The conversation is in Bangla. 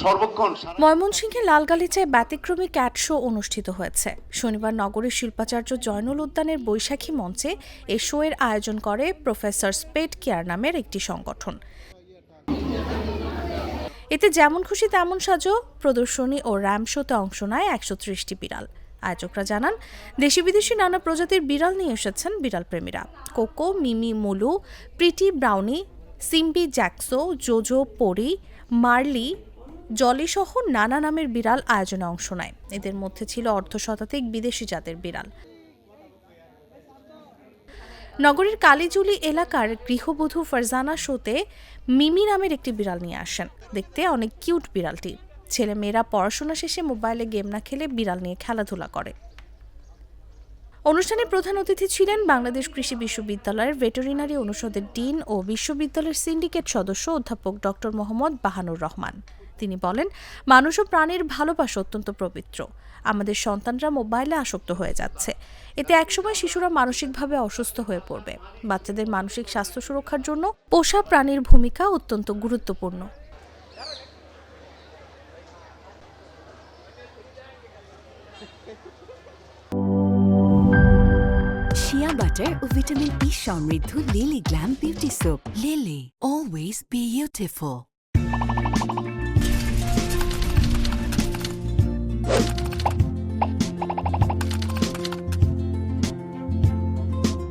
সর্বক্ষণ। ময়মনসিংহে লালগালিচায় ব্যতিক্রমী ক্যাট শো অনুষ্ঠিত হয়েছে। শনিবার নগরের শিল্পাচার্য জয়নুল উদ্যানের বৈশাখী মঞ্চে এই শো এর আয়োজন করে প্রফেসরস পেট কেয়ার নামের একটি সংগঠন। এতে যেমন খুশি তেমন সাজো প্রদর্শনী ও র্যাম্প শোতে অংশ নেয় 130টি বিড়াল। আয়োজকরা জানান, দেশি বিদেশি নানা প্রজাতির বিড়াল নিয়ে এসেছেন বিড়াল প্রেমীরা। কোকো, মিমি, মুলু, প্রিটি ব্রাউনি, সিম্বি, জ্যাকসো, জোজো, পরি, মার্লি, জলিসহ নানা নামের বিড়াল আয়োজনে অংশ নেয়। এদের মধ্যে ছিল অর্ধশতাধিক বিদেশি জাতের বিড়াল। নগরীর কালীজুলি এলাকার গৃহবধূ ফারজানা শোতে মিমি নামের একটি বিড়াল নিয়ে আসেন। দেখতে অনেক কিউট বিড়ালটি। ছেলে মেয়েরা পড়াশোনা শেষে মোবাইলে গেম না খেলে বিড়াল নিয়ে খেলাধুলা করে। অনুষ্ঠানে প্রধান অতিথি ছিলেন বাংলাদেশ কৃষি বিশ্ববিদ্যালয়ের ভেটেরিনারি অনুষদের ডিন ও বিশ্ববিদ্যালয়ের সিন্ডিকেট সদস্য অধ্যাপক ডক্টর মোহাম্মদ বাহানুর রহমান। তিনি বলেন, মানুষ ও প্রাণীর ভালোবাসা অত্যন্ত পবিত্র। আমাদের সন্তানরা মোবাইলে আসক্ত হয়ে যাচ্ছে। এতে একসময় শিশুরা মানসিকভাবে অসুস্থ হয়ে পড়বে। বাচ্চাদের মানসিক স্বাস্থ্য সুরক্ষার জন্য পোষা প্রাণীর ভূমিকা অত্যন্ত গুরুত্বপূর্ণ। শিয়া বাটার ও ভিটামিন ই সমৃদ্ধ lily glam beauty soap. Lily, always beautiful.